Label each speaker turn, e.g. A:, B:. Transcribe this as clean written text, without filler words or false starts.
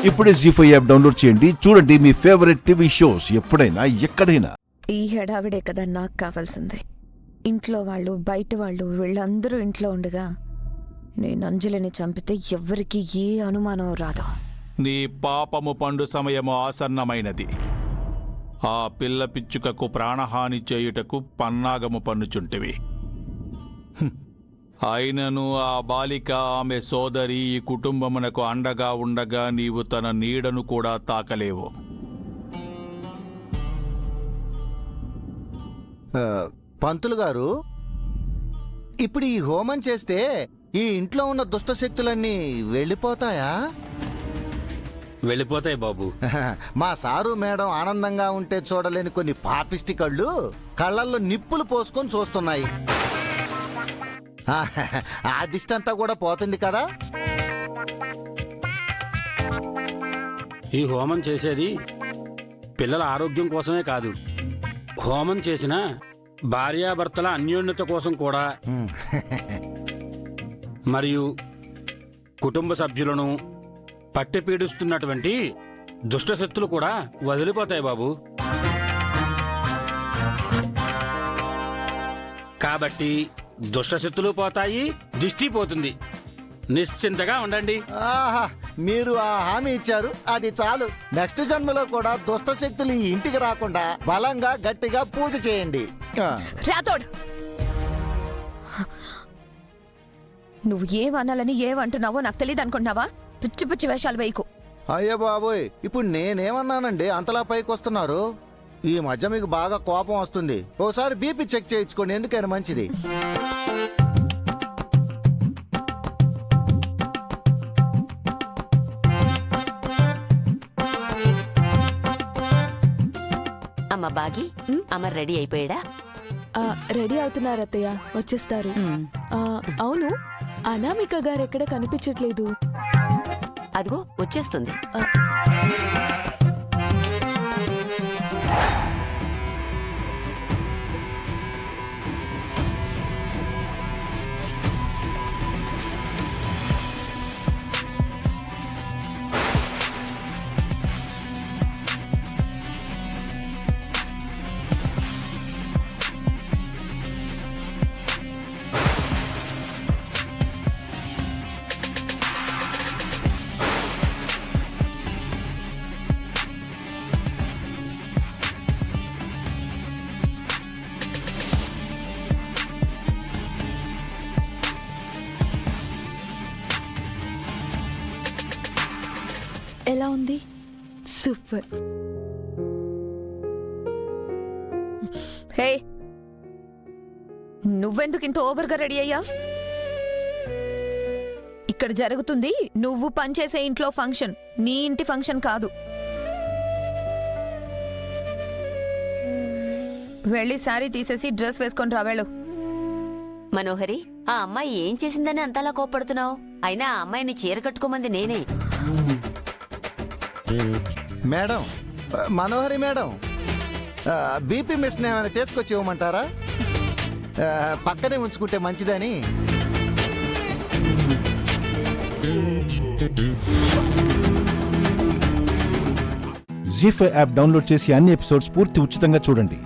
A: ఇప్పుడే జీ5 app download చేయండి. చూడండి మీ ఫేవరెట్ టీవీ షోస్ ఎప్పుడైనా ఎక్కడైనా.
B: ఈ హడావిడే కదా నాకు కావాల్సింది. ఇంట్లో వాళ్ళు బయట వాళ్ళు వీళ్ళందరూ ఇంట్లో ఉండగా నేను అంజలిని చంపితే ఎవ్వరికి ఏ అనుమానం రాదు.
C: నీ పాపము పండు సమయము ఆసన్నమైనది. ఆ పిల్ల పిచ్చుకకు ప్రాణహాని చేయుటకు పన్నాగము పన్నుచుంటివి. అయినను ఆ బాలిక ఆమె సోదరి ఈ కుటుంబమునకు అండగా ఉండగా నీవు తన నీడను కూడా తాకలేవు.
D: పంతులు గారు, ఇప్పుడు ఈ హోమం చేస్తే ఈ ఇంట్లో ఉన్న దుష్టశక్తులన్నీ వెళ్ళిపోతాయా?
E: వెళ్ళిపోతాయి బాబు.
D: మా సారు మేడం ఆనందంగా ఉంటే చూడలేని కొన్ని పాపిష్టి కళ్ళు కళ్ళల్లో నిప్పులు పోసుకొని చూస్తున్నాయి. ఆ దిష్టంతా కూడా పోతుంది కదా.
E: ఈ హోమం చేసేది పిల్లల ఆరోగ్యం కోసమే కాదు, హోమం చేసిన భార్యాభర్తల అన్యోన్యత కోసం కూడా, మరియు కుటుంబ సభ్యులను పట్టి పీడిస్తున్నటువంటి దుష్టశక్తులు కూడా వదిలిపోతాయి బాబు. కాబట్టి దుష్టశక్తులు పోతాయి, దిష్టి పోతుంది. నిశ్చింతగా ఉండండి.
D: ఆహా, మీరు ఆ హామీ ఇచ్చారు, అది చాలు. నెక్స్ట్ జన్మలో కూడా దుష్టశక్తులు ఈ ఇంటికి రాకుండా బలంగా గట్టిగా పూజ చేయండి.
B: రాతోడు, నువ్వు ఏమనాలని ఏమంటున్నావో నాకు తెలియదు అనుకుంటున్నావా? పిచ్చి పిచ్చి వేషాలు వేయకు.
D: అయ్యో బాబోయ్, ఇప్పుడు నేనేమన్నానండి అంతలా పైకి వస్తున్నారు? ఈ మధ్య మీకు బాగా కోపం వస్తుంది. ఓసారి బీపీ చెక్ చేయించుకోండి, ఎందుకైనా మంచిది.
F: అమ్మ బాగి, అమ్మ రెడీ అయిపోయాడా?
G: రెడీ అవుతున్నారు అత్తయ్య, వచ్చేస్తారు. అవును, అనామిక గారు ఎక్కడ కనిపించట్లేదు.
F: అదిగో వచ్చేస్తుంది.
G: ఎలా ఉంది? సూపర్.
B: హే, నువ్వెందుకు ఇంత ఓవర్గా రెడీ అయ్యా? ఇక్కడ జరుగుతుంది నువ్వు పనిచేసే ఇంట్లో ఫంక్షన్, నీ ఇంటి ఫంక్షన్ కాదు. వెళ్ళి శారీ తీసేసి డ్రెస్ వేసుకొని రావేళు.
F: మనోహరి, ఆ అమ్మాయి ఏం చేసిందని అంతలా కోప్పడుతున్నావు? అయినా ఆ అమ్మాయిని చీర కట్టుకోమంది నేనే.
D: మేడం, మనోహరి మేడం, బీపీ మిషన్ ఏమైనా తీసుకొచ్చి ఇవ్వమంటారా? పక్కనే ఉంచుకుంటే మంచిదని.
A: జీ5 యాప్ డౌన్లోడ్ చేసి అన్ని ఎపిసోడ్స్ పూర్తి ఉచితంగా చూడండి.